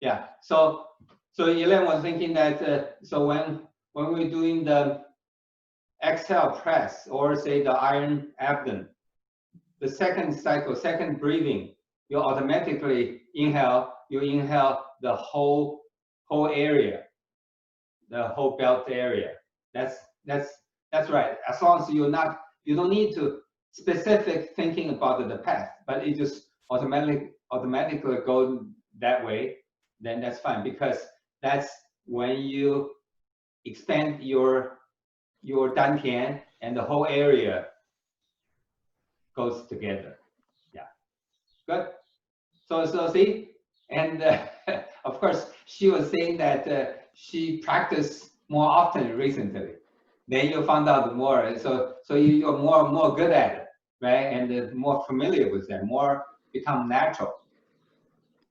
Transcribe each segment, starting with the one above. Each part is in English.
Yeah. So Elaine was thinking that so when we're doing the exhale press or say the iron abdomen, the second cycle, second breathing, you automatically inhale. You inhale the whole area, the whole belt area. That's right. As long as you don't need to specific thinking about the path, but it just automatically go that way. Then that's fine, because that's when you expand your dantian and the whole area goes together. Yeah, good. So see, and of course she was saying that she practiced more often recently. Then you found out more, so you're more good at it, right? And more familiar with that, more become natural.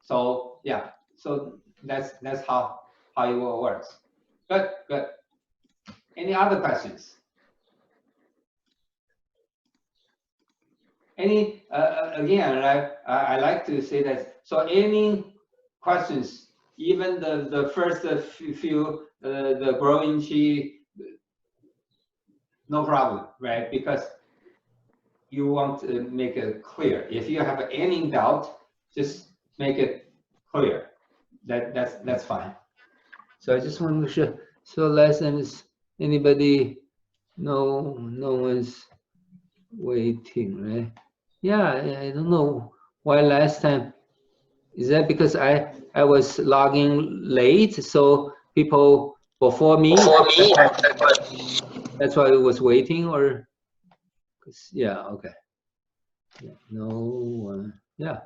So yeah, so that's how it works. Good. Any other questions? Any again, I like to say that. So any questions, even the first few the growing chi, no problem, right? Because you want to make it clear. If you have any doubt, just make it clear. That's fine. So I just want to make sure. So lessons, anybody? No one's waiting, right? Yeah, I don't know why last time. Is that because I was logging late, so people before me? That's why I was waiting, or? Yeah, okay. Yeah, no one. Yeah.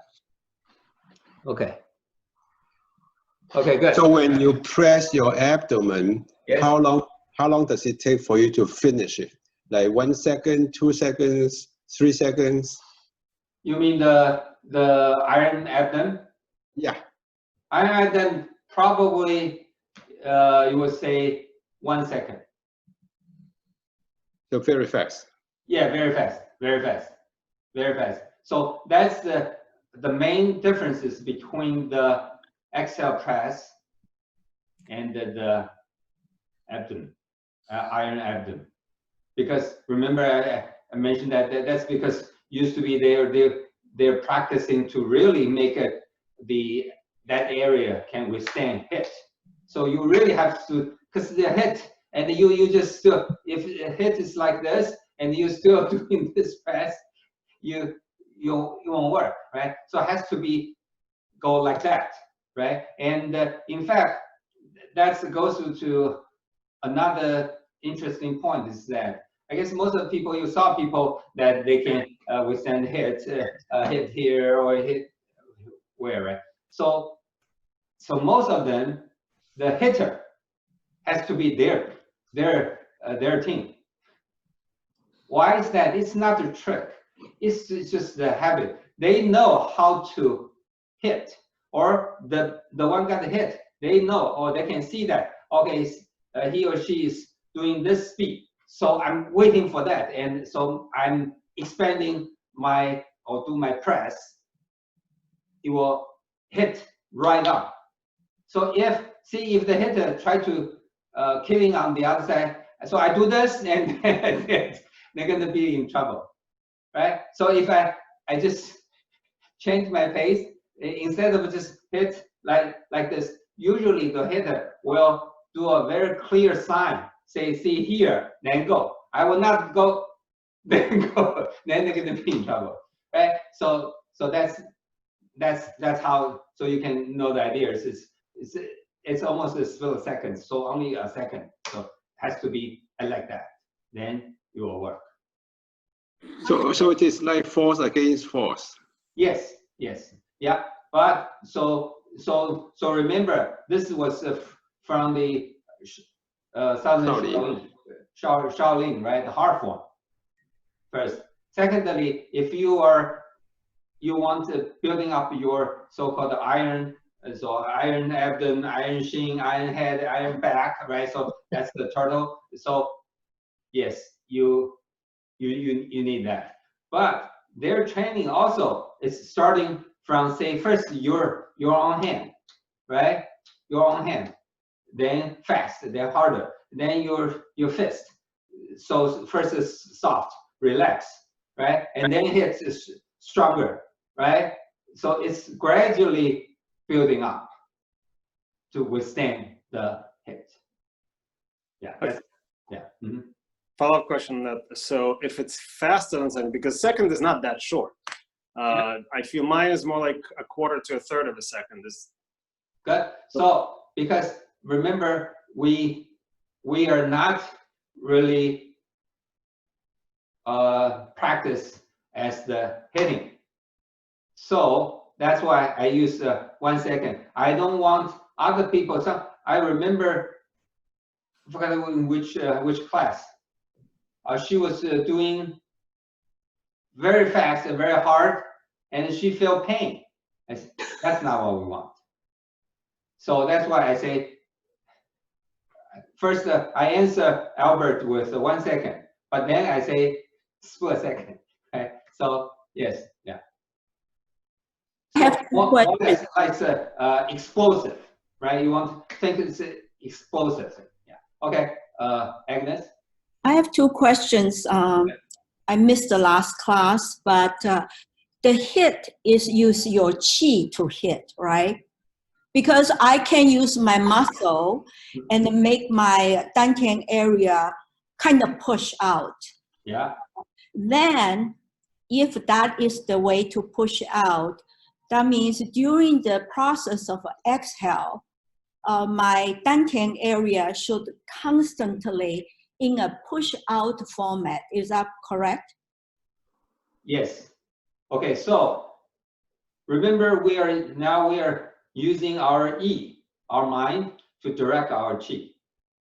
Okay. Okay, good. So when you press your abdomen, yes. how long does it take for you to finish it? Like 1 second, 2 seconds, 3 seconds? You mean the iron abdomen? Yeah. Iron abdomen probably you would say 1 second. So very fast. Yeah, very fast. So that's the main differences between the exhale press and the abdomen, iron abdomen. Because remember I mentioned that's because used to be they're practicing to really make it that area can withstand hit. So you really have to, because the hit, and you just still, if the hit is like this and you're still doing this press, you won't work, right? So it has to go like that, right? And in fact, that goes to another interesting point, is that I guess most of the people, you saw people that they can withstand hit here or hit where, right? So most of them, the hitter has to be their team. Why is that? It's not a trick. It's just the habit. They know how to hit, or the one got hit. They know, or they can see that. Okay, he or she is doing this speed, so I'm waiting for that, and so I'm expanding do my press. It will hit right up. So if the hitter try to killing on the other side, so I do this, and they're going to be in trouble, right? So if I just change my pace, instead of just hit like this, usually the hitter will do a very clear sign, say, see here, then go. I will not go, then go, then they're going to be in trouble, right? So that's how, so you can know the idea. It's almost a split second, so only a second. So it has to be like that. Then it will work. So it is like force against force. Yes, yeah. But so remember, this was from the Southern Shaolin, right? The hard form. First, secondly, if you want to building up your so-called iron. So iron abdomen, iron shin, iron head, iron back, right? So that's the turtle. So yes, you need that. But their training also is starting from, say, first your own hand. right? Your own hand, then fast, then harder, then your fist. So first is soft, relax, right? And then hits is stronger, right? So it's gradually building up to withstand the hit. Yeah. Yeah. Mm-hmm. Follow-up question that, so if it's faster than second, because second is not that short. I feel mine is more like a quarter to a third of a second. Good. So because remember, we are not really practice as the hitting. So that's why I use 1 second. I don't want other people. So I remember, I forgot in which class. She was doing very fast and very hard, and she felt pain. I said, that's not what we want. So that's why I say, first I answer Albert with 1 second, but then I say split second. Okay. So yes, yeah. So one is like explosive, right? You want to think it's explosive. Yeah. Okay. Agnes. I have two questions. I missed the last class, but the hit is use your chi to hit, right? Because I can use my muscle and make my dantian area kind of push out. Yeah. Then, if that is the way to push out, that means during the process of exhale, my dantian area should constantly in a push out format. Is that correct? Yes. Okay, so remember we are using our our mind, to direct our chi,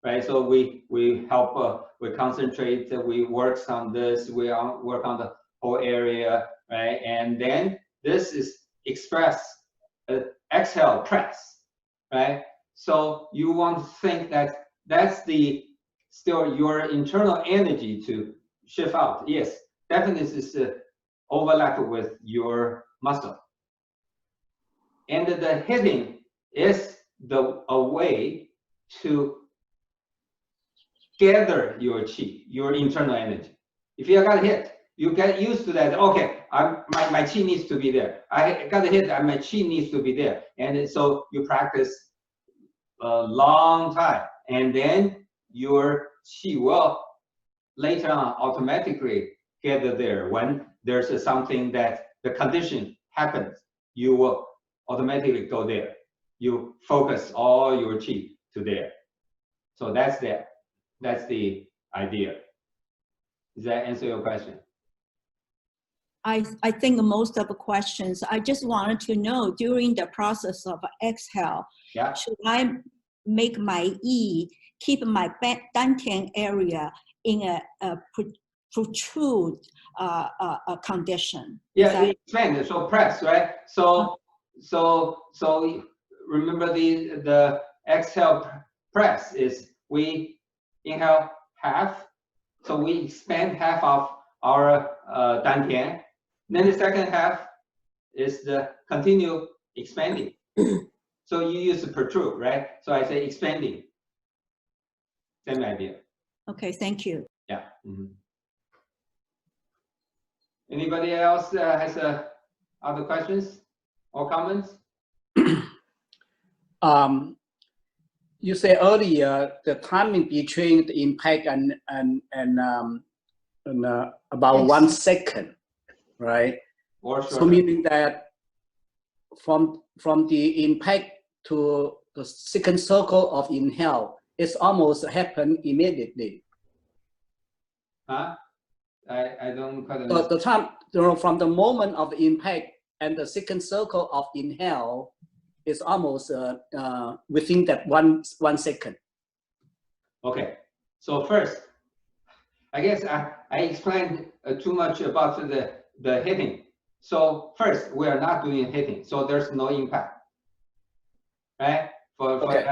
right? So we help, we concentrate, we work on this, we work on the whole area, right? And then this is express, exhale, press, right? So you want to think that that's still your internal energy to shift out. Yes, definitely is overlap with your muscle. And the hitting is a way to gather your chi, your internal energy. If you got hit, you get used to that. Okay, my chi needs to be there. I got hit, my chi needs to be there. And so you practice a long time, and then your chi will later on automatically get there. When there's something that the condition happens, you will automatically go there. You focus all your chi to there. So that's the idea. Does that answer your question? I think most of the questions, I just wanted to know during the process of exhale, Yeah. should I make my keep my dantian area in a protrude condition? Yeah, expand. So press, right? So remember the exhale press is we inhale half, so we expand half of our dantian. Then the second half is the continue expanding. So you use the protrude, right? So I say expanding. Same idea. Okay, thank you. Yeah. Mm-hmm. Anybody else has other questions or comments? You said earlier the timing between the impact and about 1 second, right? Or shorter. So meaning that from the impact to the second circle of inhale, it's almost happen immediately. Huh? I don't quite So understand. the time from the moment of the impact and the second circle of inhale is almost within that one second. Okay. So first, I guess I explained too much about the hitting. So first, we are not doing hitting, so there's no impact, right? Okay.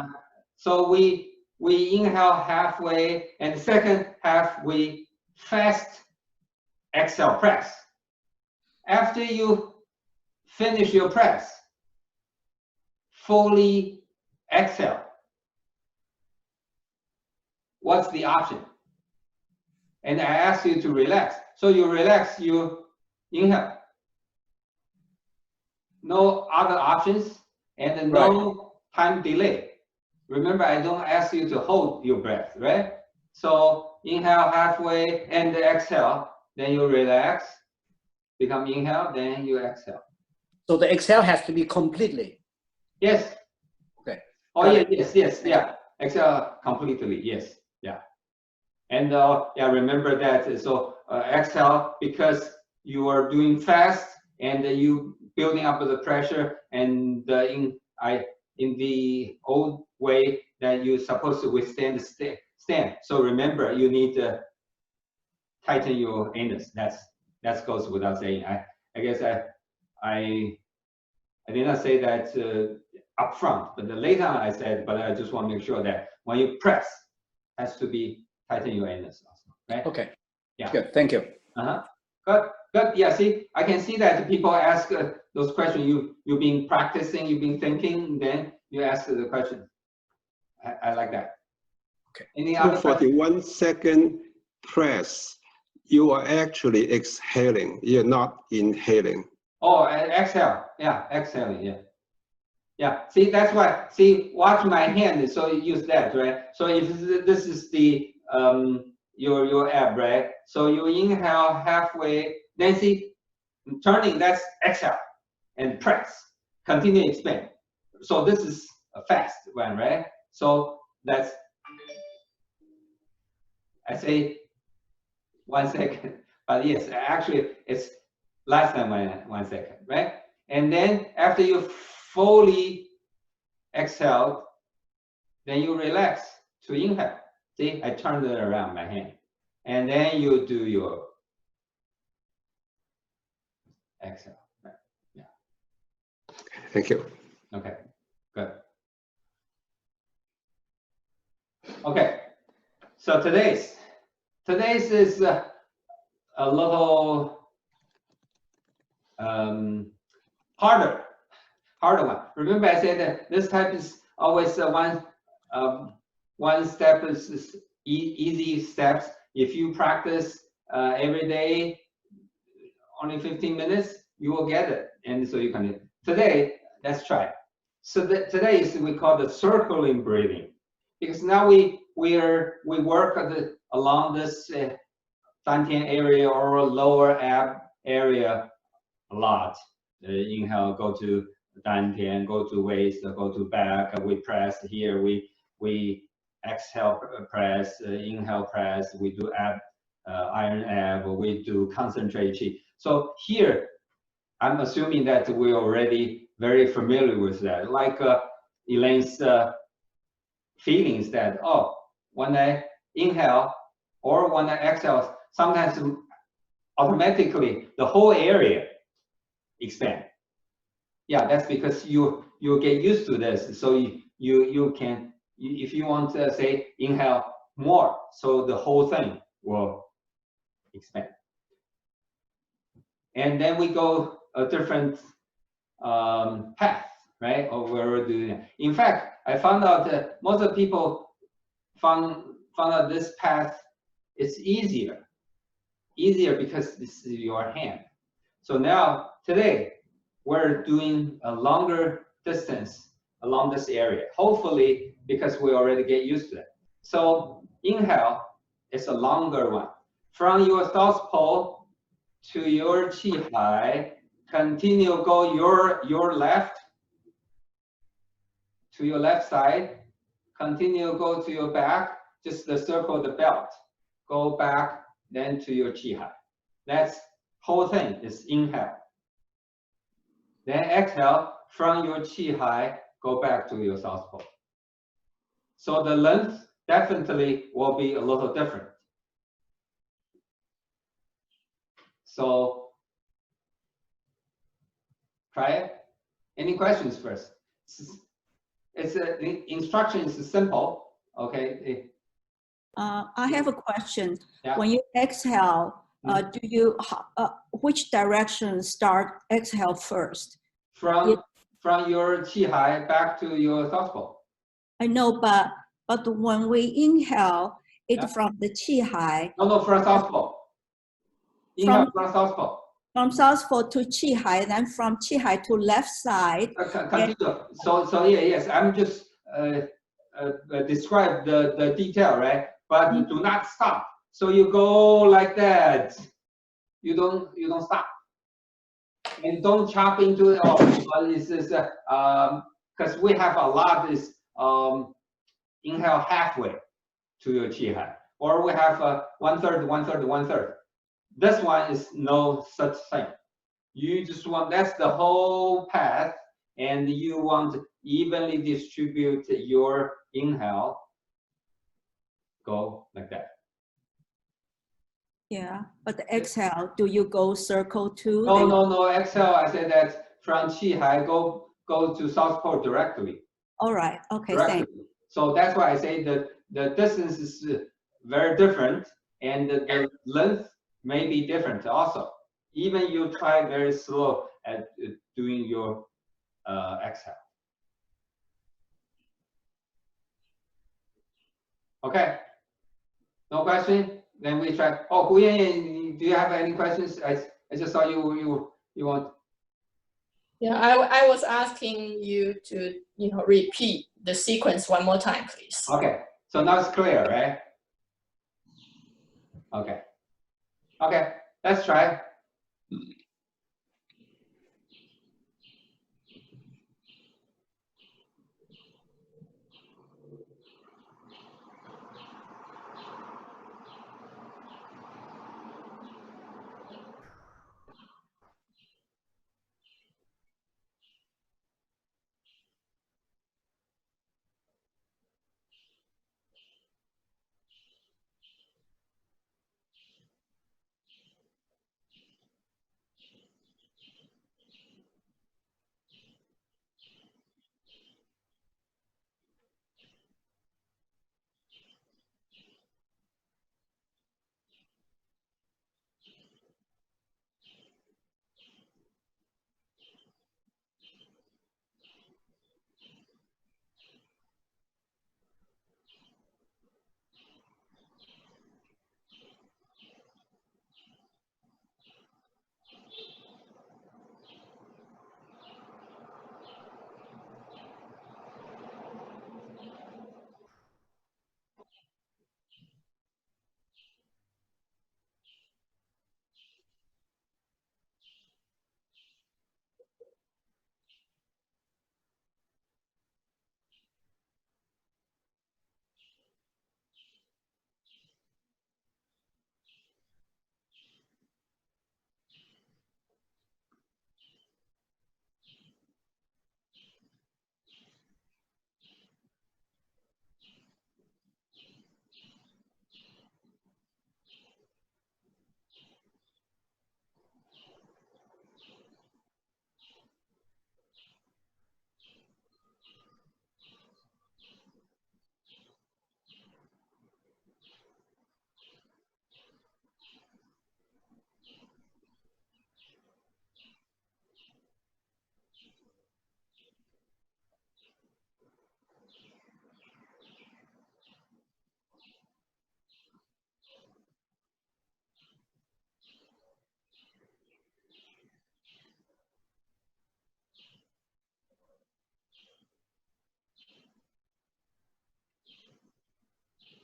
So we inhale halfway, and the second half we fast exhale press. After you finish your press, fully exhale, what's the option? And I ask you to relax. So you relax, you inhale. No other options and no time delay. Remember, I don't ask you to hold your breath, right? So inhale halfway and exhale, then you relax, become inhale, then you exhale. So the exhale has to be completely. Yes. Okay. Oh, yeah, yes, yeah. Exhale completely, yes, yeah. And yeah, remember that. So exhale because you are doing fast and you building up the pressure, and in the old way that you're supposed to withstand the stand. So remember, you need to tighten your anus. That goes without saying. I guess I did not say that up front, but later on I said, but I just want to make sure that when you press, has to be tighten your anus also, right? Okay. Yeah. Good. Thank you. Good. Yeah, see, I can see that people ask those questions. You've been practicing, you've been thinking, then you ask the question. I like that. Okay. Any So other for the questions? 1 second press, you are actually exhaling. You're not inhaling. Oh, exhale. Yeah, exhaling. Yeah. Yeah. See, that's why. See, watch my hand. So you use that, right? So if this is the your ab, right? So you inhale halfway, then see, turning. That's exhale, and press. Continue expand. So this is a fast one, right? So that's, I say 1 second, but yes, actually it's less than 1 second, right? And then after you fully exhaled, then you relax to inhale. See, I turned it around my hand. And then you do your exhale. Right? Yeah. Thank you. Okay, good. Okay, so today's is a little harder one. Remember I said that this type is always one step is easy steps. If you practice every day, only 15 minutes, you will get it. And so you can, today, let's try it. So today is we call the circling breathing, because now we work along this dantian area or lower ab area a lot. Inhale, go to dantian, go to waist, go to back. We press here. We exhale, press. Inhale, press. We do ab, iron ab. We do concentrate chi. So here, I'm assuming that we're already very familiar with that. Like Elaine's feelings that, oh, when I inhale or when I exhale, sometimes automatically the whole area expand. Yeah, that's because you get used to this. So you can, if you want to say inhale more, so the whole thing will expand. And then we go a different path, right? Or where we're doing it. In fact, I found out that most of the people found out this path is easier because this is your hand. So now today we're doing a longer distance along this area. Hopefully, because we already get used to it. So inhale is a longer one. From your south pole to your chi high, continue go your left to your left side. Continue go to your back, just the circle the belt. Go back, then to your chi high. That's whole thing is inhale. Then exhale from your chi high, go back to your south pole. So the length definitely will be a little different. So try it. Any questions first? It's the instruction is simple. Okay. I have a question. Yeah. When you exhale, do you which direction start exhale first? From your chi high back to your south pole. I know, but when we inhale, it's Yeah. from the qi hai, No, from southpaw. Inhale from southpaw. from southpaw to qi hai, then from qi hai to left side. Continue. So yeah, yes, I'm just describe the detail, right? But do not stop. So you go like that. You don't stop. And don't chop into it. This is because we have a lot is inhale halfway to your qi hai, or we have 1/3, 1/3, 1/3. This one is no such thing. You just want, that's the whole path, and you want to evenly distribute your inhale. Go like that. Yeah, but the exhale, do you go circle too? No. Exhale, I said that from qi hai, go to south pole directly. All right. Okay. Directly. Thanks. So that's why I say that the distance is very different, and the length may be different also. Even you try very slow at doing your exhale. Okay. No question? Then we try. Oh, Hu Yan, do you have any questions? I just saw you want. Yeah, I was asking you to repeat the sequence one more time, please. Okay. So now it's clear, right? Okay. Let's try.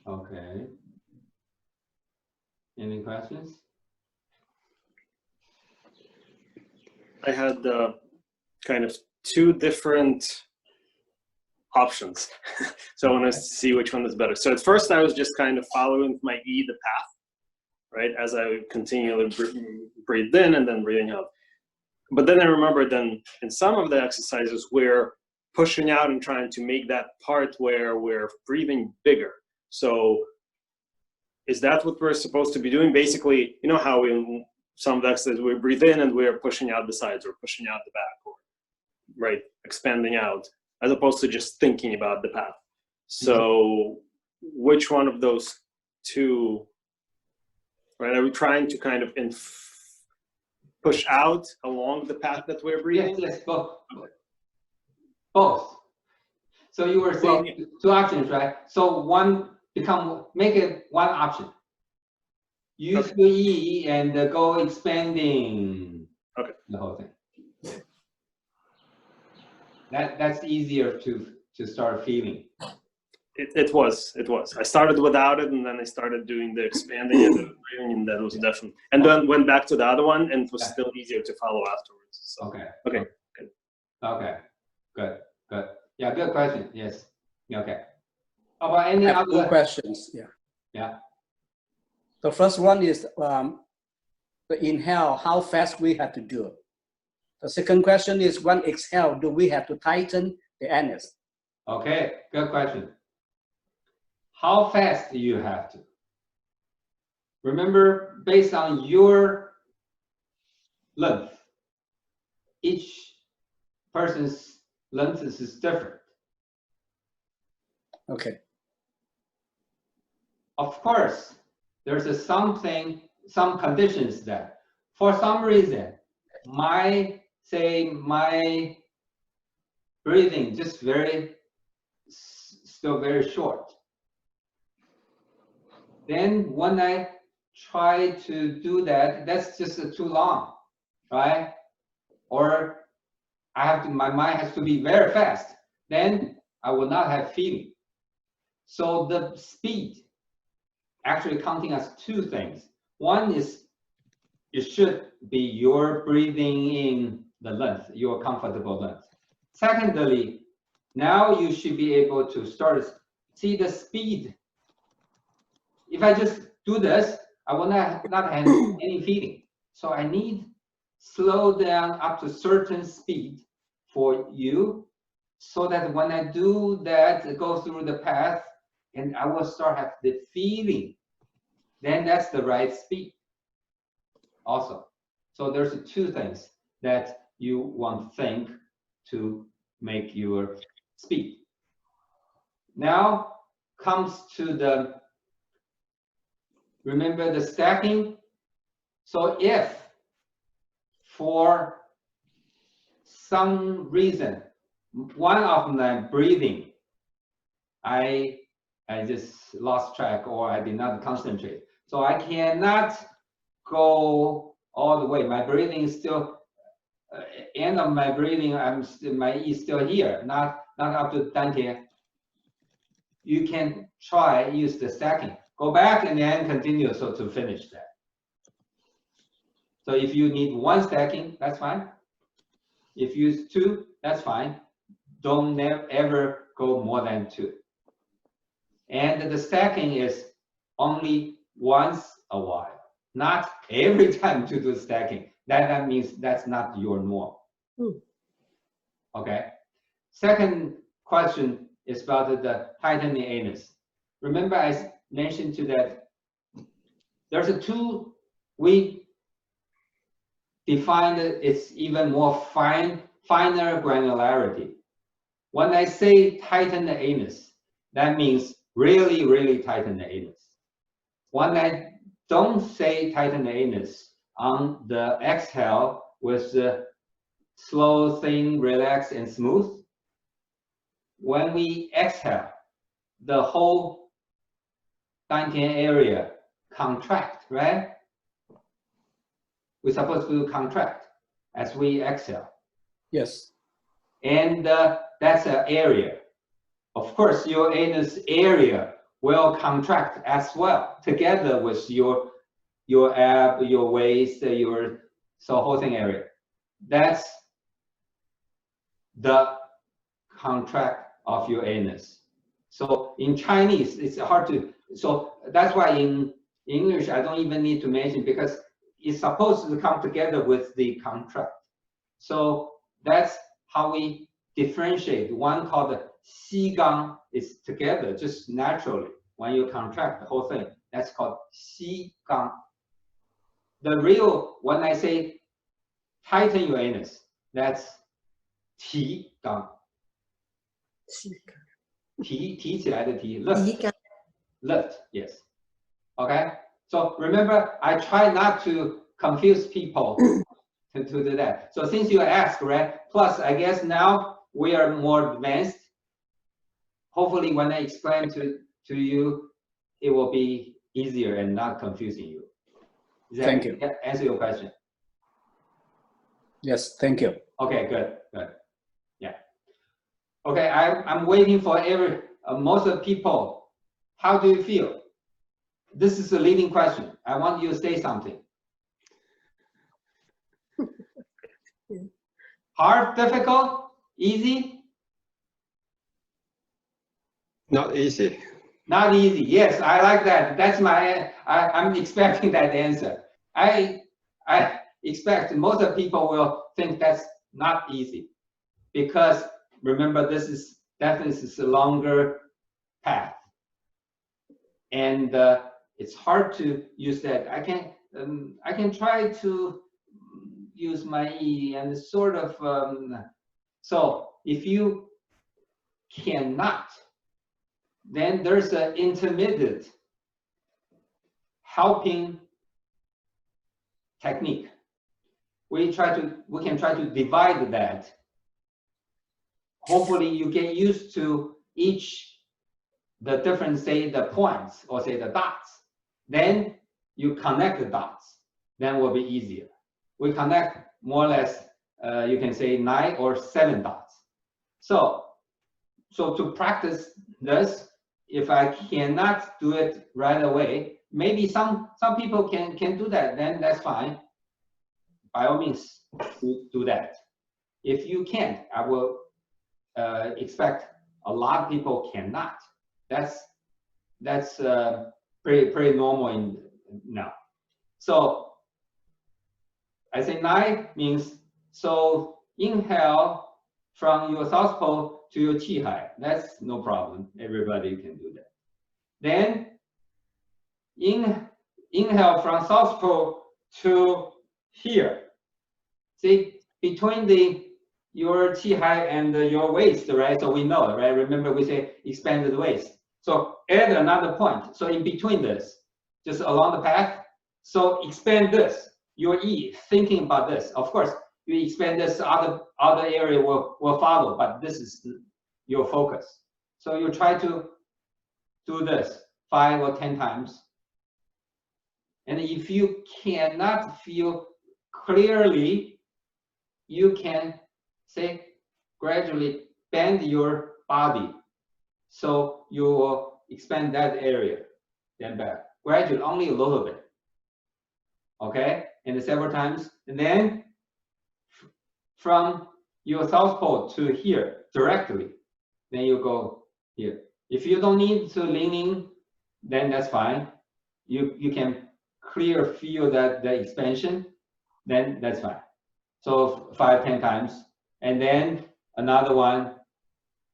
Okay. Any questions? I had kind of two different options. So I want to see which one is better. So at first I was just kind of following my the path, right? As I continually breathed in and then breathing out. But then I remember then in some of the exercises we're pushing out and trying to make that part where we're breathing bigger. So is that what we're supposed to be doing? Basically, you know how in some of the exercises we breathe in and we're pushing out the sides or pushing out the back, or right, expanding out, as opposed to just thinking about the path. So which one of those two, right, are we trying to kind of push out along the path that we're breathing? Yes, both. So you were saying two options, right? So make it one option. Use the E and go expanding. Okay. The whole thing. That's easier to start feeling. It was. I started without it, and then I started doing the expanding and the breathing, and that was definitely. And then went back to the other one, and it was still easier to follow afterwards. So. Okay. Good. Yeah, good question. Yes. Okay. How about any I have other two questions. Yeah. Yeah. The first one is the inhale, how fast we have to do it. The second question is when exhale, do we have to tighten the anus? Okay, good question. How fast do you have to? Remember, based on your length, each person's length is different. Okay. Of course, there's some conditions that, for some reason, my breathing just still very short. Then when I try to do that, that's just too long, right? Or my mind has to be very fast. Then I will not have feeling. So the speed actually counting as two things. One is it should be your breathing in the length, your comfortable length. Secondly, now you should be able to start see the speed. If I just do this, I will not have any feeling. So I need slow down up to certain speed for you, so that when I do that, go through the path, and I will start have the feeling. Then that's the right speed. Also, so there's two things that you want to think to make your speed. Now comes to remember the stacking. So if for some reason, one of my breathing, I just lost track or I did not concentrate. So I cannot go all the way. My breathing is still, end of my breathing, my E is still here, not up to dantian. You can try, use the stacking. Go back and then continue to finish that. So if you need one stacking, that's fine. If you use two, that's fine. Don't ever go more than two. And the stacking is only once a while, not every time to do stacking. That means that's not your norm. Okay. Second question is about the tightening anus. Remember I mentioned to that there's a two, we defined it's even more finer granularity. When I say tighten the anus, that means really, really tighten the anus. When I don't say tighten the anus on the exhale with the slow, thin, relaxed, and smooth, when we exhale, the whole dantian area contract, right? We're supposed to contract as we exhale. Yes. And that's an area. Of course, your anus area will contract as well, together with your ab, your waist, whole thing area. That's the contract of your anus. So in Chinese, it's hard to, so that's why in English, I don't even need to mention, because it's supposed to come together with the contract. So that's how we differentiate. One called the Qigong is together, just naturally. When you contract the whole thing, that's called Qigong. The real, when I say tighten your anus, that's Qigong. 提起来的提 lift, yes. Okay, so remember, I try not to confuse people to do that. So since you asked, right? Plus, I guess now we are more advanced. hopefully when I explain to you, it will be easier and not confusing you. Does that Thank you. answer your question? Yes, thank you. Okay, good. Yeah. Okay, I'm waiting for most of the people. How do you feel? This is a leading question. I want you to say something. Hard, difficult, easy? Not easy. Not easy. Yes, I like that. That's I'm expecting that answer. I expect most of the people will think that's not easy, because remember, this is definitely a longer path, and it's hard to use that. I can try to use my E and sort of. So if you cannot, then there's an intermediate helping technique. We can try to divide that. Hopefully you get used to the different, say, the points or say the dots. Then you connect the dots. Then will be easier. We connect more or less, you can say 9 or 7 dots. So to practice this, if I cannot do it right away, maybe some people can do that, then that's fine. By all means, do that. If you can't, I will expect a lot of people cannot. That's pretty normal now. So I say 9 means, so inhale from your south pole to your chi hai. That's no problem. Everybody can do that. Then inhale from south pole to here. See, between your chi hai and your waist, right? So we know, right? Remember we say expanded waist. So add another point. So in between this, just along the path. So expand this. Your E, thinking about this. Of course, you expand this, other area will follow, but this is your focus. So you try to do this 5 or 10 times. And if you cannot feel clearly, you can say gradually bend your body. So you will expand that area, then back. Gradually, only a little bit. Okay? And several times. And then from your south pole to here directly, then you go here. If you don't need to lean in, then that's fine. You can feel that the expansion, then that's fine. So 5, 10 times. And then another one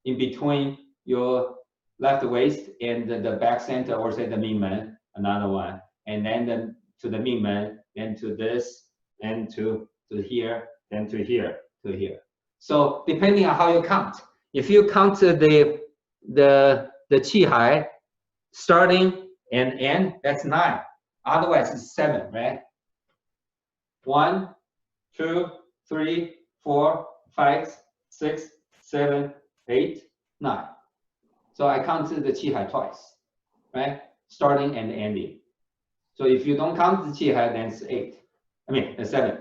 in between your left waist and the back center, or say the Mingmen, another one. And then to the Mingmen, then to this, and to here, then to here, to here. So depending on how you count. If you count the chi hai starting and end, that's 9. Otherwise it's 7, right? 1, 2, 3, 4, 5, 6, 7, 8, 9. So I counted the chi hai twice, right? Starting and ending. So if you don't count the chi hai, then it's 8. I mean, it's 7,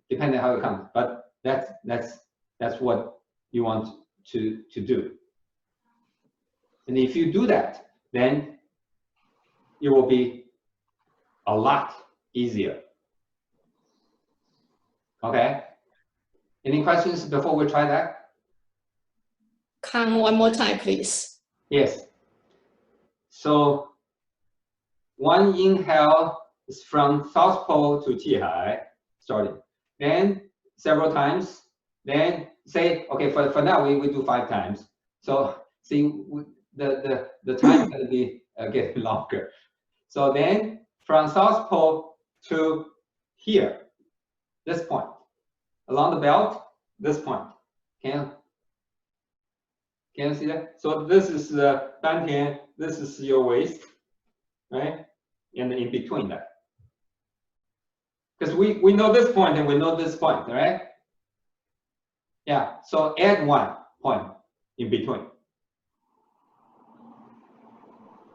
depending on how you count. But that's what you want to do. And if you do that, then it will be a lot easier. Okay? Any questions before we try that? Count one more time, please. Yes. So one inhale is from south pole to chi hai, starting. Then several times. Then say, okay, for now we do 5 times. So see, the time is going to be getting longer. So then from south pole to here, this point, along the belt, this point. Can you see that? So this is the dantian, this is your waist, right? And in between that. Because we know this point and we know this point, right? Yeah, so add 1 point in between.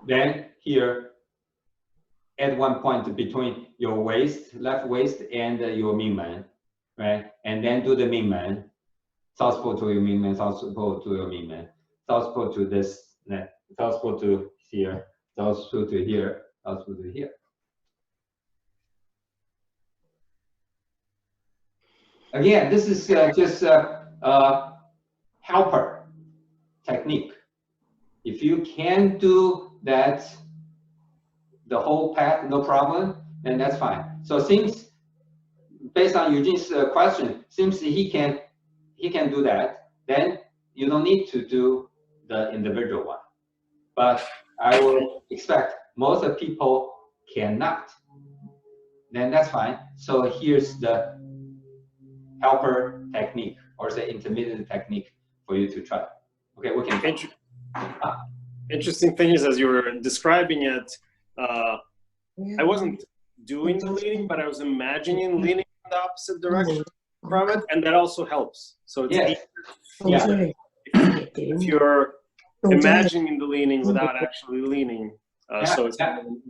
then here at one point between your waist, left waist, and your Mingmen, right? And then do the Mingmen, southpaw to your Mingmen, southpaw to your Mingmen, southpaw to this, southpaw to here, southpaw to here, southpaw to here. Again, this is just a helper technique. If you can do that, the whole path, no problem, then that's fine. So seems, based on Eugene's question, seems he can do that, then you don't need to do the individual one. But I will expect most of people cannot. Then that's fine. So here's the helper technique, or say intermediate technique for you to try. Okay, we can. Interesting thing is, as you were describing it, I wasn't doing the leaning, but I was imagining leaning in the opposite direction from it, and that also helps. So it's easier if you're imagining the leaning without actually leaning. So it's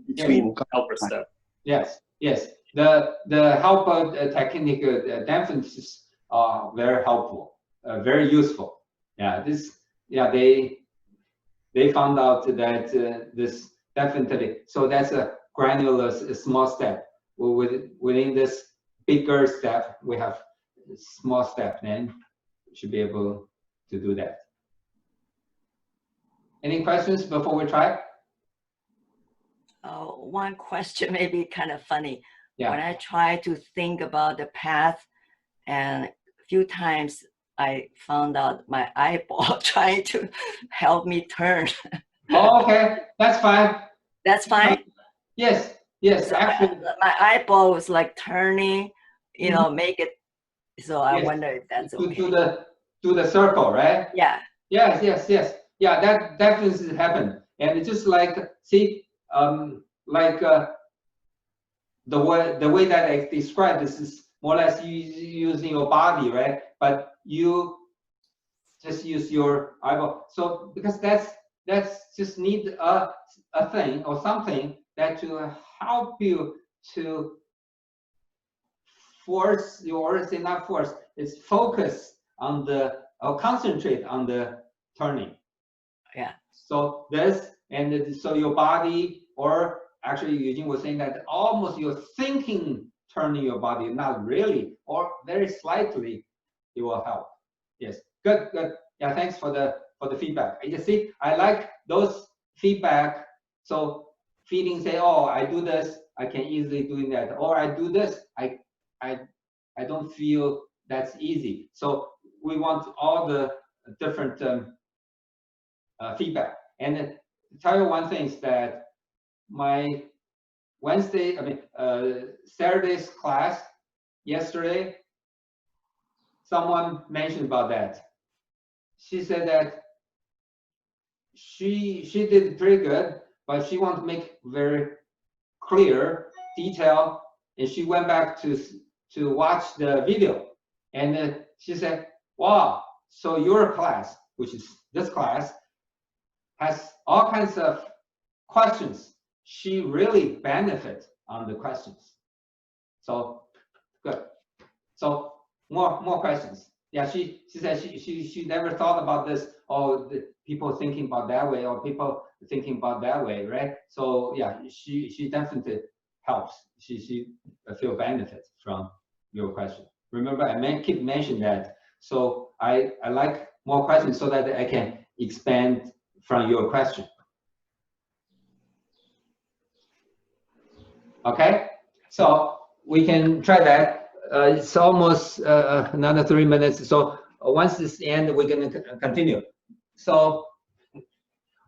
between helper step. Yes, yes. The helper technique definitely are very helpful, very useful. Yeah, this. Yeah, they found out that this definitely. So that's a granular, small step. Within this bigger step, we have a small step. Then we should be able to do that. Any questions before we try? Oh, one question may be kind of funny. Yeah. When I try to think about the path, and a few times I found out my eyeball trying to help me turn. Oh, okay, that's fine. That's fine? Yes, yes, So actually. my eyeball was like turning, you know, make it, so I wonder if that's okay. Do the circle, right? Yeah. Yes, yes, yes. Yeah, that definitely happened. And it's just like, see, like the way that I described this is more or less using your body, right? But you just use your eyeball. So because that's just need a thing or something that to help you to force your, or say not force, it's focus on the, or concentrate on the turning. Yeah. So this, and so your body, or actually Eugene was saying that almost you're thinking turning your body, not really, or very slightly, it will help. Yes, good, good. Yeah, thanks for the feedback. You see, I like those feedback. So feeling say, oh, I do this, I can easily do that, or I do this, I don't feel that's easy. So we want all the different feedback. And tell you one thing is that my Saturday's class yesterday, someone mentioned about that. She said that she did pretty good, but she wants to make very clear detail, and she went back to watch the video, and she said, wow, so your class, which is this class, has all kinds of questions. She really benefits on the questions. So good. So more questions. Yeah, she said she never thought about this, or the people thinking about that way, or people thinking about that way, right? So yeah, she definitely helps. She feel benefits from your question. Remember, I keep mentioning that. So I like more questions so that I can expand from your question. Okay, so we can try that. It's almost another 3 minutes. So once this ends, we're going to continue. So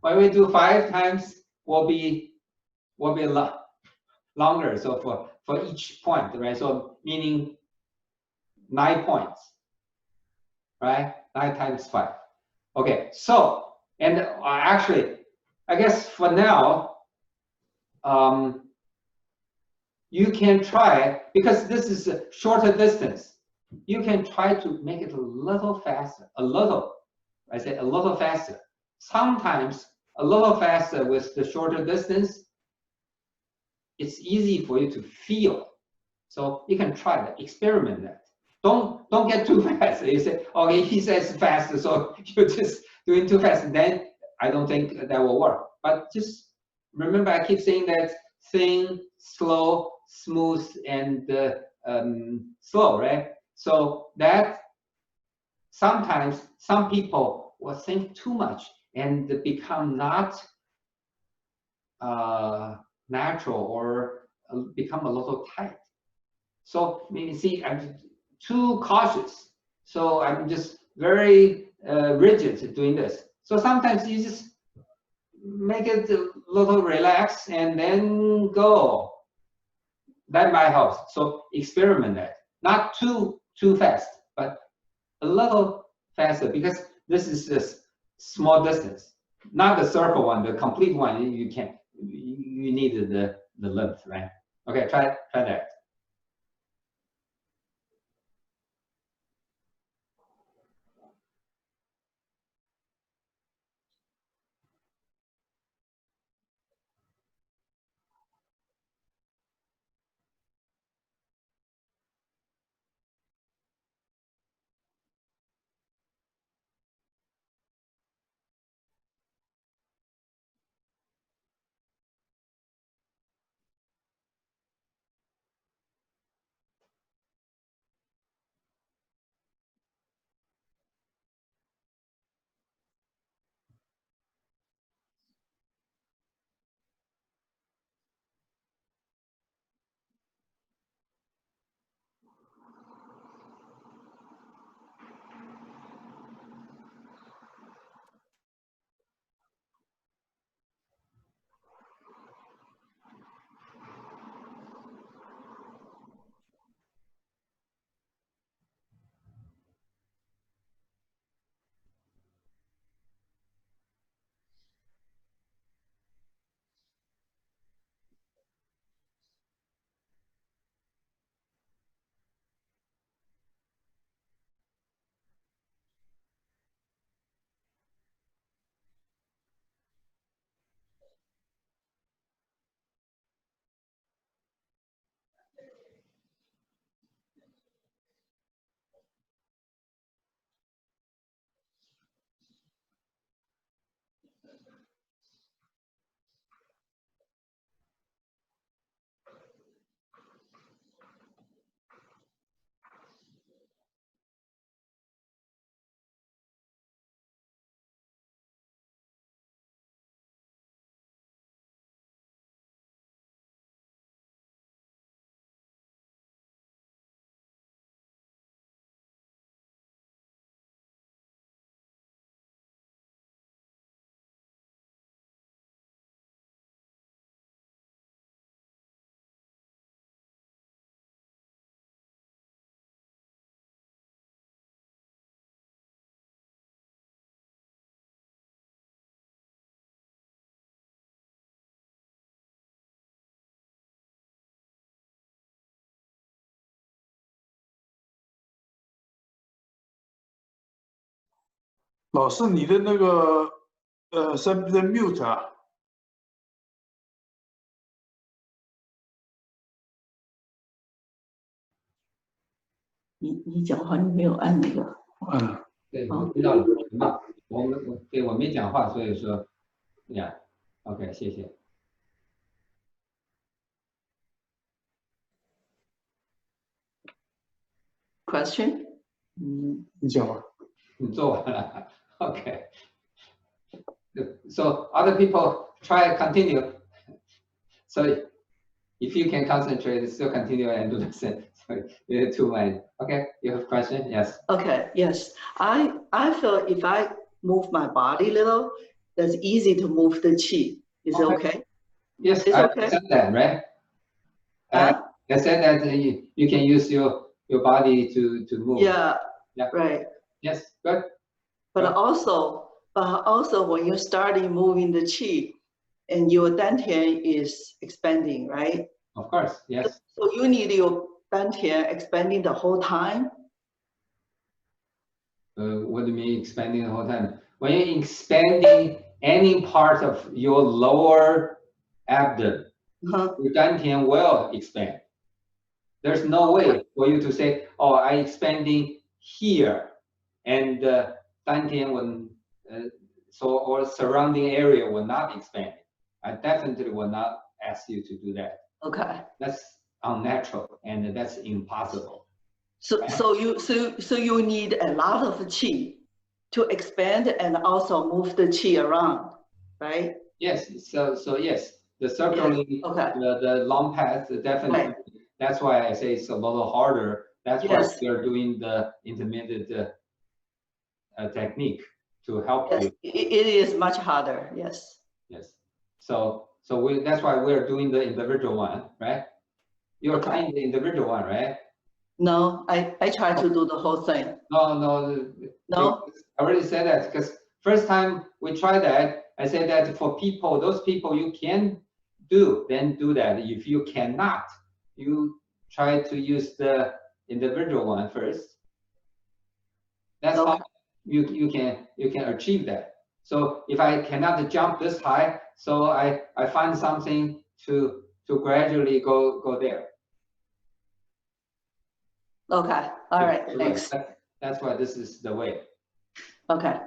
when we do 5 times, will be a lot longer. So for each point, right? So meaning 9 points, right? 9 times 5. Okay. So and actually, I guess for now, you can try, because this is a shorter distance, you can try to make it a little faster, I say a little faster, sometimes a little faster with the shorter distance, it's easy for you to feel. So you can try that, experiment that. Don't get too fast. You say, okay, he says fast, so you're just doing too fast. Then I don't think that will work. But just remember, I keep saying that thin, slow, smooth, and slow, right? So that sometimes some people will think too much and become not natural or become a little tight. So you see, I'm too cautious. So I'm just very rigid doing this. So sometimes you just make it a little relaxed and then go. That might help. So experiment that. Not too fast, but a little faster, because this is a small distance. Not the circle one, the complete one. You can't. You need the length, right? Okay, try that.老师，你的那个身边的 mute 啊，你讲话你没有按那个。对，我知道了。我没讲话，所以说呀 ，OK， 谢谢。Question？ 你讲吧。你做完了 ，OK。So other people try continue. So if you can concentrate, still continue and do the same. So you're too many. Okay, you have a question? Yes. Okay, yes. I feel if I move my body a little, that's easy to move the qi. Is it okay? Yes, It's I okay. said that, right? I said that you can use your body to move. Yeah. Yeah. Right. Yes, good. But Good. also when you're starting moving the qi, and your dantian is expanding, right? Of course, yes. So you need your dantian expanding the whole time. What do you mean expanding the whole time? When you're expanding any part of your lower abdomen, your dantian will expand. There's no way for you to say, oh, I'm expanding here, and dantian will, or surrounding area will not expand. I definitely will not ask you to do that. Okay. That's unnatural and that's impossible. So you need a lot of qi to expand and also move the qi around, right? Yes. So yes, the circling, Yes. Okay. the long path, definitely. Right. That's why I say it's a little harder. That's why Yes. we're doing the intermittent technique to help Yes, you. it is much harder. Yes. Yes. So that's why we're doing the individual one, right? You're trying the individual one, right? No, I try to do the whole thing. No. No? I already said that because first time we tried that, I said that for people, those people you can do, then do that. If you cannot, you try to use the individual one first. That's Okay. how you can achieve that. So if I cannot jump this high, so I find something to gradually go there. Okay. All right. So Thanks. that's why this is the way. Okay.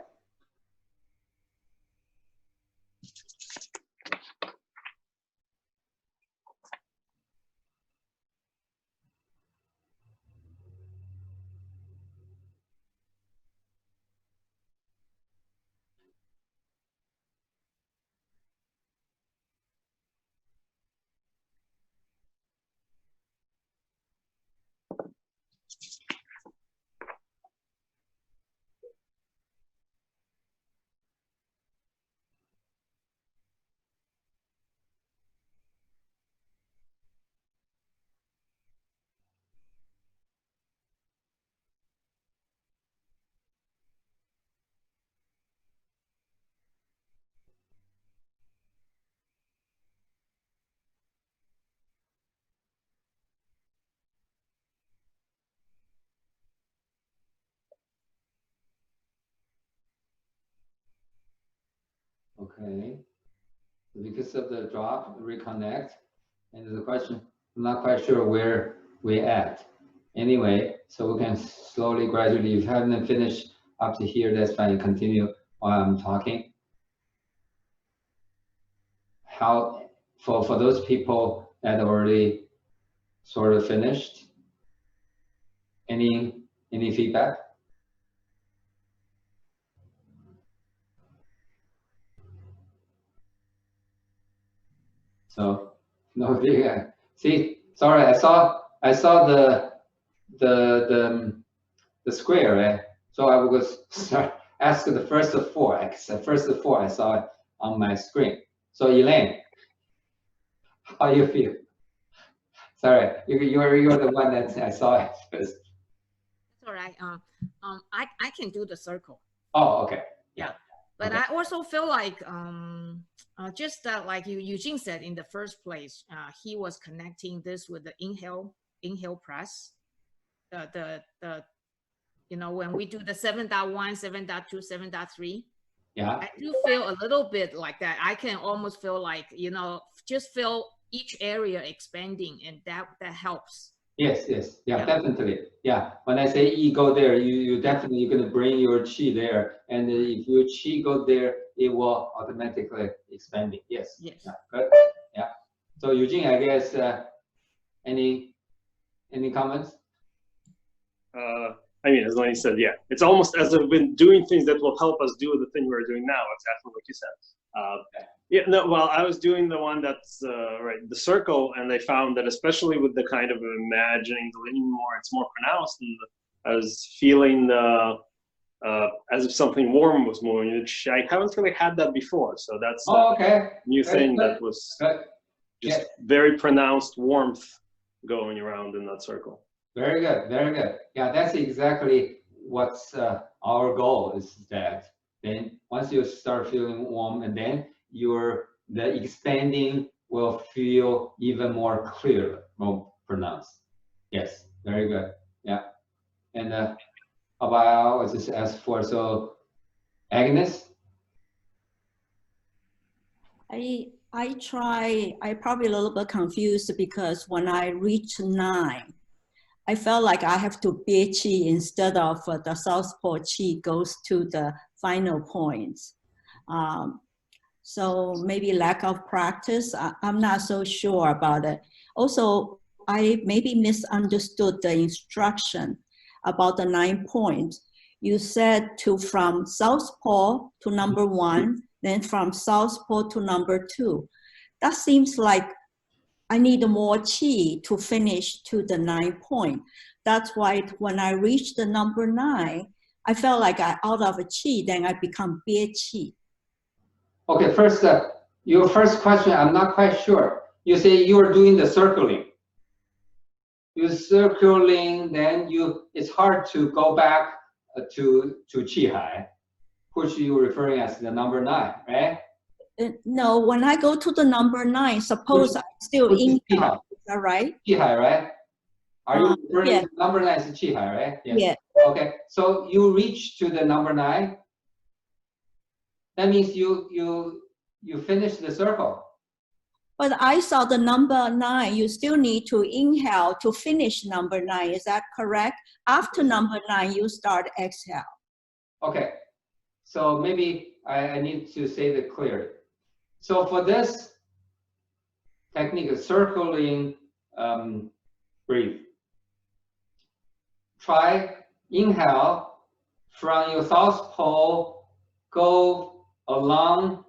Okay. Because of the drop, reconnect. And the question, I'm not quite sure where we're at. Anyway, so we can slowly, gradually, if you haven't finished up to here, that's fine. Continue while I'm talking. How, for those people that already sort of finished, any feedback? So no feedback. See, sorry, I saw the square, right? So I was ask the first of four. The first of four I saw it on my screen. So Elaine, how you feel? Sorry, you're the one that I saw it first. It's all right. I can do the circle. Oh, okay. Yeah. But okay. I also feel like just that, like Eugene said in the first place, he was connecting this with the inhale press. The you know, when we do the 7.1, 7.2, 7.3. Yeah. I do feel a little bit like that. I can almost feel like, you know, just feel each area expanding, and that helps. Yes, yeah, definitely. Yeah, when I say E go there, you definitely, you're going to bring your Qi there. And if your Qi go there, it will automatically expand it. Yes. Yeah, good. Yeah. So Eugene, I guess, any comments? I mean, as Lenny said, yeah, it's almost as if we've been doing things that will help us do the thing we're doing now, exactly what you said. Yeah, no, well, I was doing the one that's right, the circle, and they found that especially with the kind of imagining the leaning more, it's more pronounced, and I was feeling the as if something warm was moving, which I haven't really had that before. So that's a new thing that was just very pronounced warmth going around in that circle. Very good, very good. Yeah, that's exactly what's our goal is that then once you start feeling warm, and then the expanding will feel even more clear, more pronounced. Yes, very good. Yeah. And how about I just ask for, so Agnes? I probably a little bit confused because when I reached 9, I felt like I have to be Qi instead of the Southpaw Qi goes to the final points. So maybe lack of practice, I'm not so sure about it. Also, I maybe misunderstood the instruction about the 9 points. You said from Southpaw to number 1, then from Southpaw to number 2. That seems like I need more Qi to finish to the 9 point. That's why when I reached the number 9, I felt like I out of Qi, then I become Bie Qi. Okay, first, your first question, I'm not quite sure. You say you are doing the circling. You're circling, then it's hard to go back to Qi Hai, which you're referring as the number 9, right? No, when I go to the number 9, suppose I still inhale, is that right? Qi Hai, right? Are you referring yeah. to number 9 as Qi Hai, right? Yes. Yeah. Okay, so you reach to the number 9. That means you finish the circle. But I saw the number 9, you still need to inhale to finish number 9. Is that correct? After number 9, you start exhale. Okay, so maybe I need to say that clearly. So for this technique of circling breathe, try inhale from your south pole, go along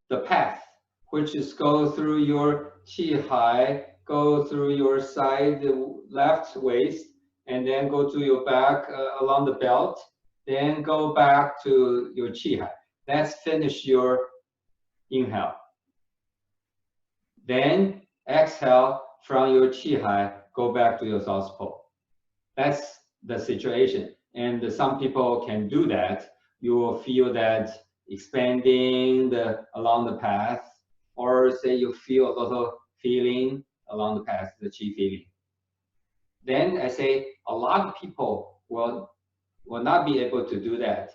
the path, which is go through your Qi Hai, go through your side left waist, and then go to your back along the belt, then go back to your Qi Hai. That's finish your inhale. Then exhale from your Qi Hai, go back to your south pole. That's the situation. And some people can do that. You will feel that expanding along the path, or say you feel a little feeling along the path, the Qi feeling. Then I say a lot of people will not be able to do that.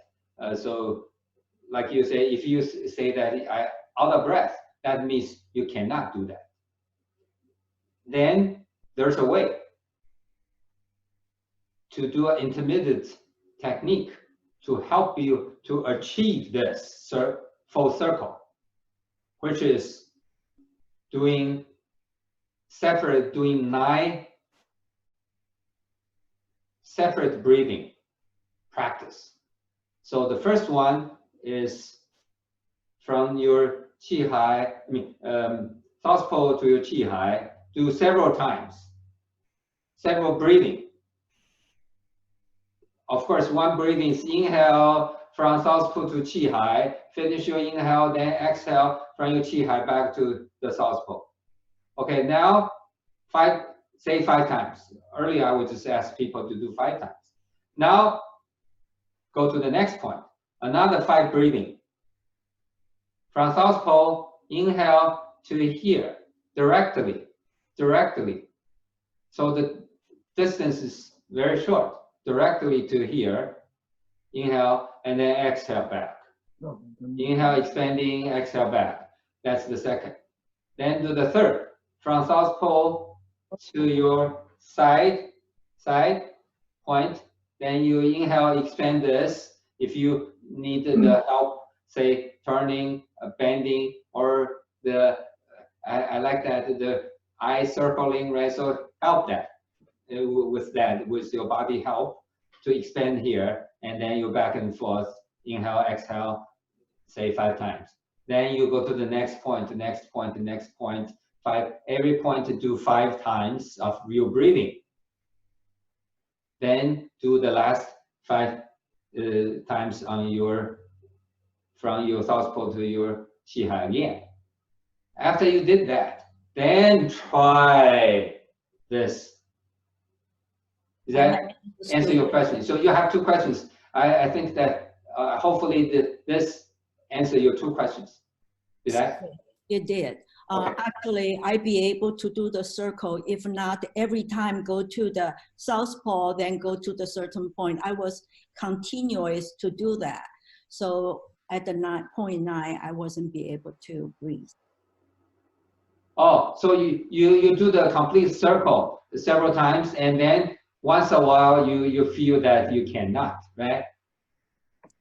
So like you say, if you say that I out of breath, that means you cannot do that. Then there's a way to do an intermittent technique to help you to achieve this full circle, which is doing 9 separate breathing practice. So the first one is from your Qi Hai, south pole to your Qi Hai, do several times, several breathing. Of course, one breathing is inhale from south pole to Qi Hai, finish your inhale, then exhale from your Qi Hai back to the south pole. Okay, now say 5 times. Earlier, I would just ask people to do 5 times. Now, go to the next point. Another 5 breathing. From south pole, inhale to here, directly. So the distance is very short. Directly to here, inhale, and then exhale back. Inhale, expanding, exhale back. That's the second. Then do the third. From south pole to your side point. Then you inhale, expand this. If you need the help, say turning, bending, or I like that, the eye circling, right? So help that with your body help to expand here, and then you back and forth, inhale, exhale, say 5 times. Then you go to the next point, the next point, the next point, 5. Every point to do 5 times of real breathing. Then do the last 5 times on from your south pole to your Qi Hai again. After you did that, then try this. Does that answer your question? So you have 2 questions. I think that hopefully this answer your 2 questions. Did I? You did. Okay. Actually, I'd be able to do the circle. If not, every time go to the south pole, then go to the certain point. I was continuous to do that. So at the 9.9, I wasn't be able to breathe. Oh, so you do the complete circle several times, and then once a while you feel that you cannot, right?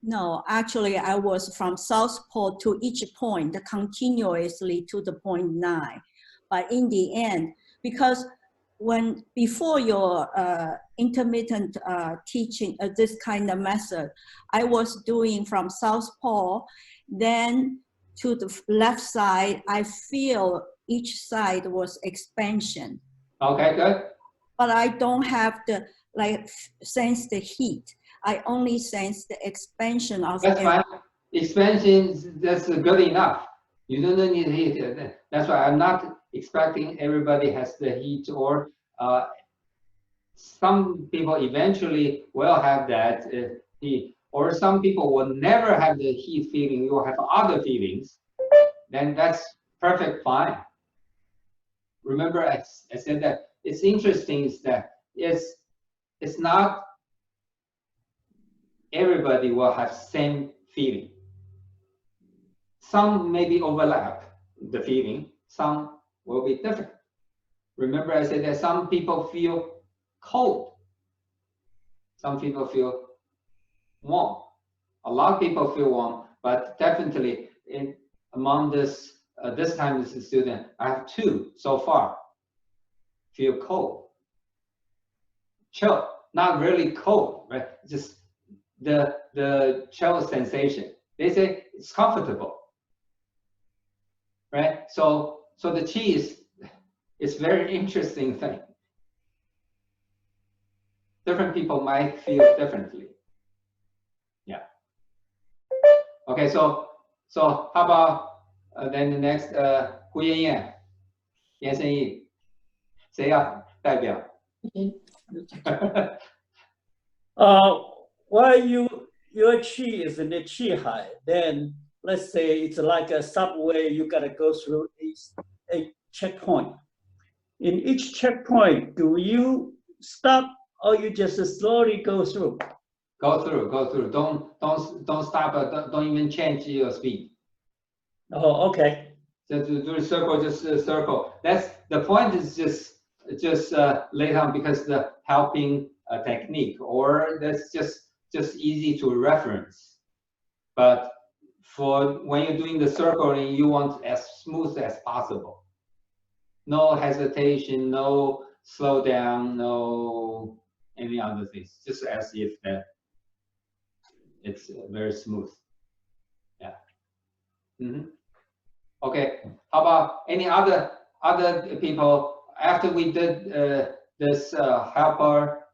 No, actually, I was from South Pole to each point continuously to the 0.9. But in the end, because before your intermittent teaching, this kind of method, I was doing from South Pole, then to the left side, I feel each side was expansion. Okay, good. But I don't have the, sense the heat. I only sense the expansion of That's fine. Expansion, that's good enough. You don't need heat. That's why I'm not expecting everybody has the heat, or some people eventually will have that heat, or some people will never have the heat feeling. You will have other feelings. Then that's perfect, fine. Remember, I said that it's interesting is that it's not everybody will have same feeling. Some maybe overlap the feeling, some will be different. Remember, I said that some people feel cold, some people feel warm. A lot of people feel warm, but definitely among this time as a student, I have 2 so far feel cold. Chill, not really cold, right? Just the chill sensation. They say it's comfortable, right? So the chi is very interesting thing. Different people might feel differently. Yeah. Okay, so how about then the next 胡妍妍，延伸义，谁要代表？ While your chi is in the chi high, then let's say it's like a subway, you gotta go through a checkpoint. In each checkpoint, do you stop or you just slowly go through? Go through. Don't stop. Don't even change your speed. Oh, okay. Just do a circle, just a circle. That's the point. Is just laid on because the helping technique, or that's just easy to reference. But for when you're doing the circling, you want as smooth as possible. No hesitation, no slow down, no any other things. Just as if that it's very smooth. Yeah. Okay. How about any other people? After we did this helper,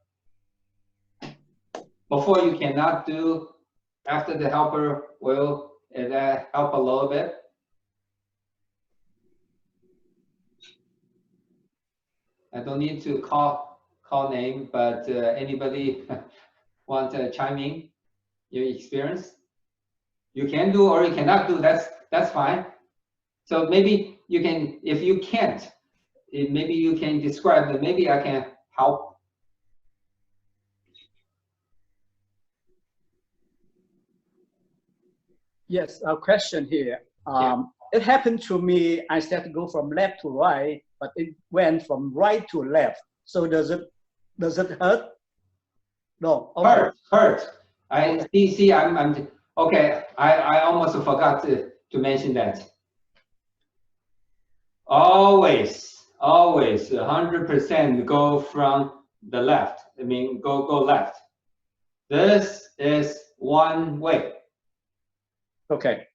before you cannot do, after the helper will help a little bit. I don't need to call name, but anybody want to chime in your experience? You can do or you cannot do. That's fine. So maybe you can, if you can't, maybe you can describe that. Maybe I can help. Yes, a question here. It happened to me. I started to go from left to right, but it went from right to left. So does it hurt? No. Okay. Hurt. I see. I'm okay. I almost forgot to mention that. Always 100% go from the left. I mean, go left. This is one way. Okay.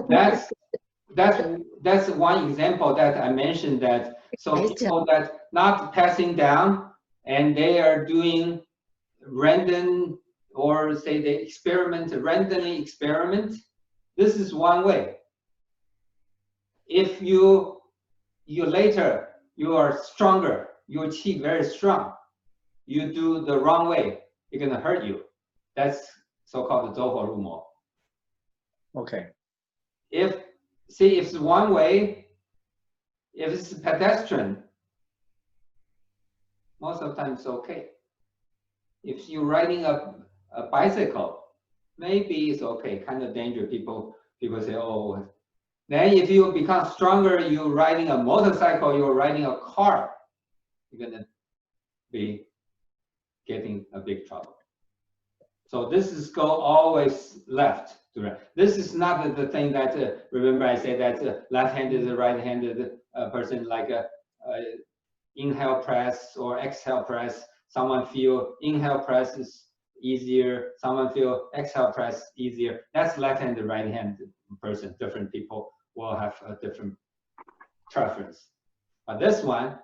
That's one example that I mentioned, that so people that not passing down and they are doing random, or say they randomly experiment. This is one way. If you later you are stronger, your chi very strong, you do the wrong way, it's gonna hurt you. That's so-called 走火入魔. Okay. If it's one way, if it's pedestrian, most of the time it's okay. If you're riding a bicycle, maybe it's okay. Kind of dangerous. People say, oh. Then if you become stronger, you're riding a motorcycle, you're riding a car, you're gonna be getting a big trouble. So this is go always left to right. This is not the thing that, remember I said that left-handed, right-handed person, like a inhale press or exhale press. Someone feel inhale press is easier. Someone feel exhale press easier. That's left-handed, right-handed person. Different people will have a different preference. But this one,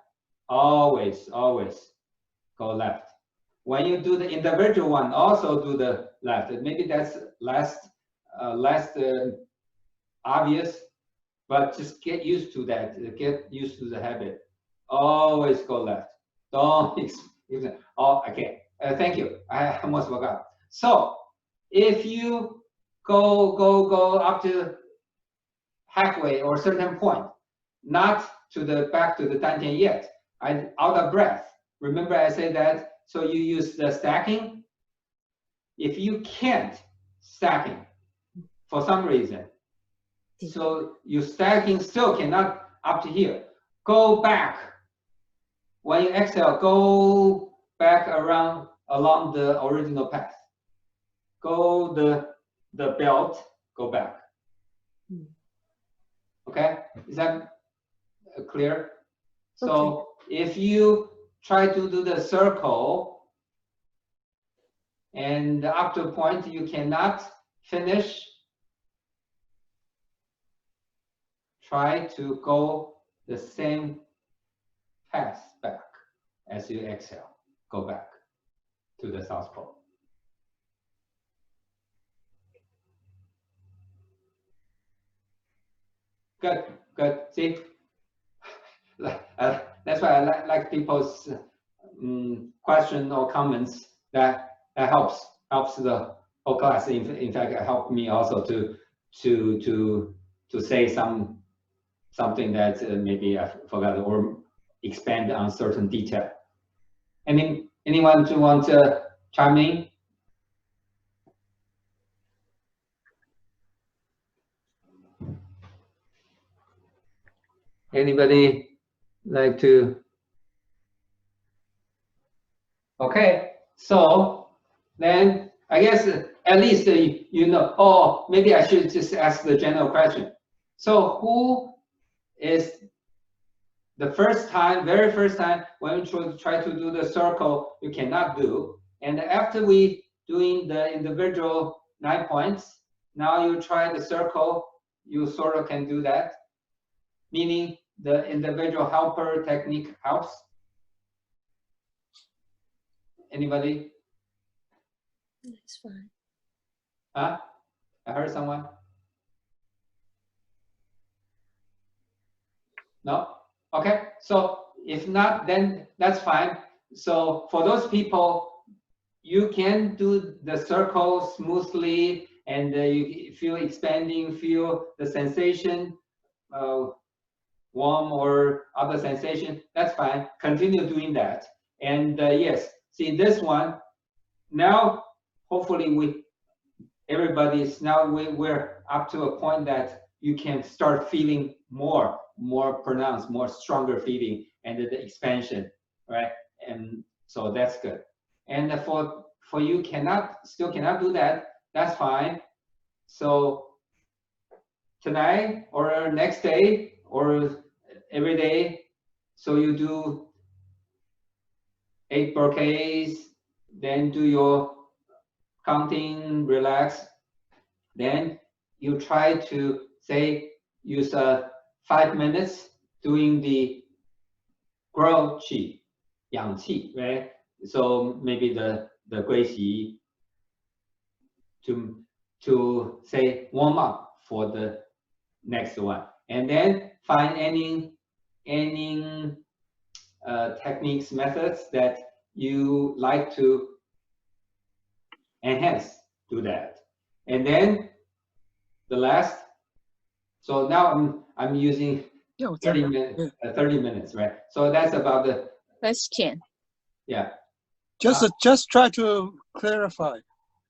always go left. When you do the individual one, also do the left. Maybe that's less obvious, but just get used to that. Get used to the habit. Always go left. Don't. Oh, okay. Thank you. I almost forgot. So if you go up to halfway or certain point, not to the back to the dantian yet. Out of breath. Remember I said that. So you use the stacking. If you can't stacking for some reason, so you stacking still cannot up to here. Go back. When you exhale, go back along the original path. Go the belt, go back. Okay, is that clear? So if you try to do the circle and up to a point you cannot finish, try to go the same path back as you exhale. Go back to the South Pole. Good. See, that's why I like people's question or comments. That helps the whole class. In fact, it helped me also to say something that maybe I forgot or expand on certain detail. Anyone to want to chime in? Anybody like to? Okay, so then I guess at least you know. Oh, maybe I should just ask the general question. So who is the very first time when you try to do the circle, you cannot do, and after we doing the individual 9 points, now you try the circle, you sort of can do that. Meaning the individual helper technique helps. Anybody? It's fine. Huh? I heard someone. No? Okay. So if not, then that's fine. So for those people, you can do the circle smoothly and you feel expanding, feel the sensation. Warm or other sensation, that's fine. Continue doing that. And yes, see this one, now hopefully we're up to a point that you can start feeling more pronounced, more stronger feeling and the expansion, right? And so that's good. And for you still cannot do that, that's fine. So tonight or next day or every day, so you do 8 bouquets, then do your counting, relax. Then you try to use 5 minutes doing the grow qi, yang qi, right? So maybe the gui xi to say warm up for the next one, and then find any techniques, methods that you like to enhance, do that. And then the last, so now I'm using 30 minutes, right? So that's about the question. Yeah. Just try to clarify.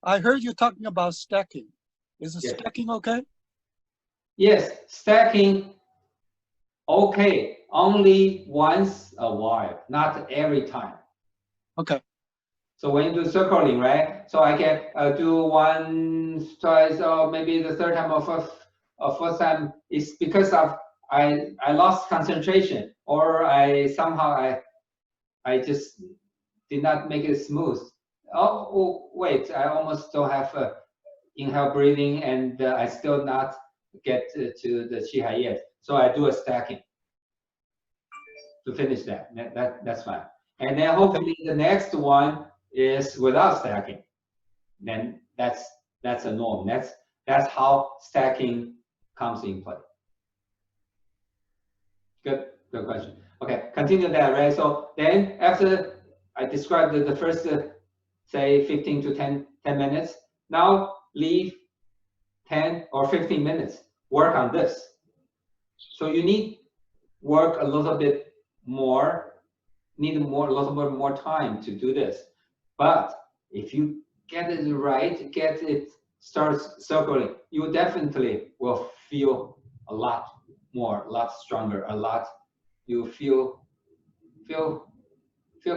I heard you talking about stacking. Is the Yes. stacking okay? Yes, stacking, okay, only once a while, not every time. Okay. So when you do circling, right? So I can do once, twice, or maybe the third time or fourth time. It's because of I lost concentration, or I just did not make it smooth. Oh wait, I almost don't have inhale breathing, and I still not get to the Qihai yet. So I do a stacking to finish that. That's fine. And then hopefully the next one is without stacking. Then that's a norm. That's how stacking comes in play. Good question. Okay, continue that, right? So then after I described the first, say 15 to 10 minutes, now leave 10 or 15 minutes, work on this. So you need work a little bit more, a little bit more time to do this. But if you get it right, starts circling, you definitely will feel a lot more, a lot stronger, you feel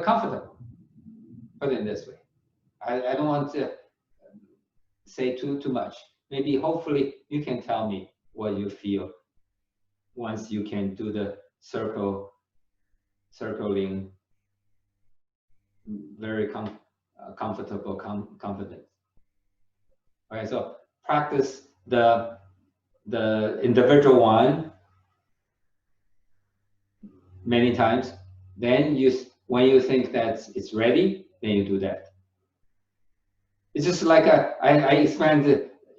comfortable. Put it this way. I don't want to say too much. Maybe hopefully you can tell me what you feel once you can do the circling very comfortable, confident. Okay, so practice the individual one many times. Then when you think that it's ready, then you do that. It's just like I explained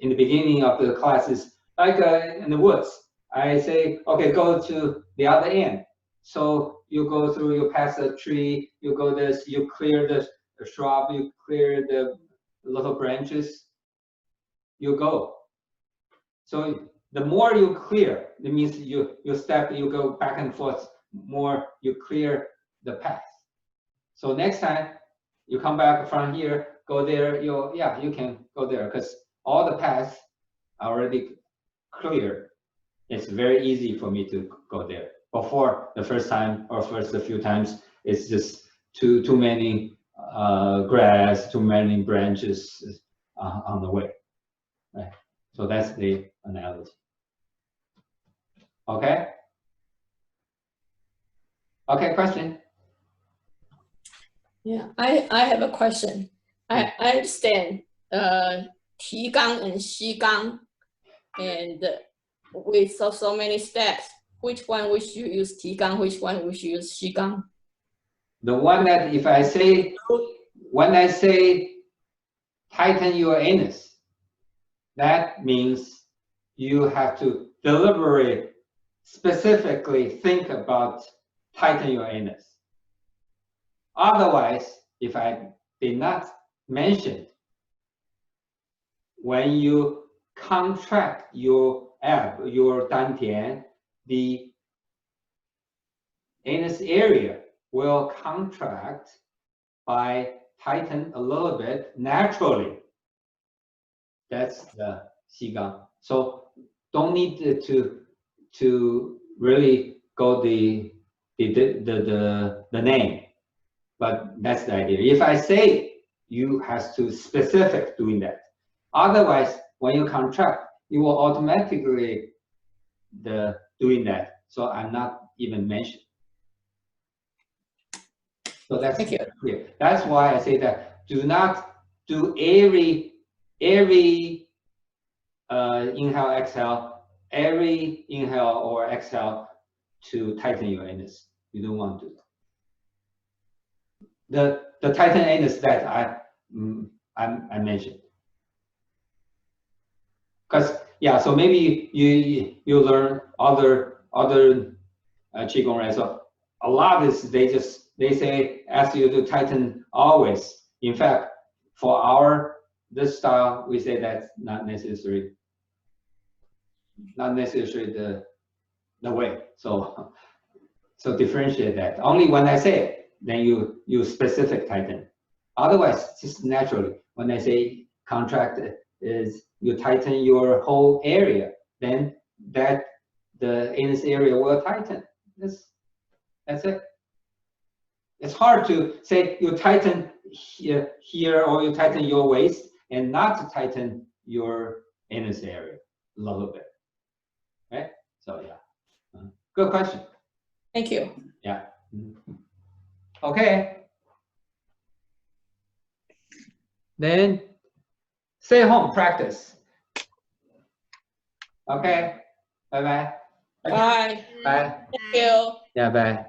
in the beginning of the classes, like in the woods. I say, okay, go to the other end. So you go through, you pass a tree, you go this, you clear the shrub, you clear the little branches, you go. So the more you clear, it means you step, you go back and forth, more you clear the path. So next time you come back from here, go there, you can go there because all the paths are already clear. It's very easy for me to go there. Before the first time or first a few times, it's just too many grass, too many branches on the way. Right? So that's the analogy. Okay? Okay, question? Yeah, I have a question. I understand Qigong and Qigong, and with so many steps, which one we should use Qigong, which one we should use Qigong? The one that when I say tighten your anus, that means you have to deliberately, specifically think about tighten your anus. Otherwise, if I did not mention, when you contract your ab, your dantian, the anus area will contract by tighten a little bit naturally. That's the Qigong. So don't need to really go the name, but that's the idea. If I say, you have to specific doing that. Otherwise, when you contract, you will automatically doing that. So I'm not even mentioned. So that's clear. That's why I say that do not do every inhale, exhale, every inhale or exhale to tighten your anus. You don't want to. The tighten anus that I mentioned. Because so maybe you learn other Qigong, right? So a lot is they say ask you to tighten always. In fact, for this style, we say that's not necessary. Not necessarily the way. So differentiate that. Only when I say it, then you specific tighten. Otherwise, just naturally, when I say contract is you tighten your whole area, then that the anus area will tighten. That's it. It's hard to say you tighten here or you tighten your waist and not to tighten your anus area a little bit. Right? So yeah. Good question. Thank you. Yeah. Okay. Then stay home, practice. Okay. Bye-bye. Bye. Bye. Thank you. Yeah, bye.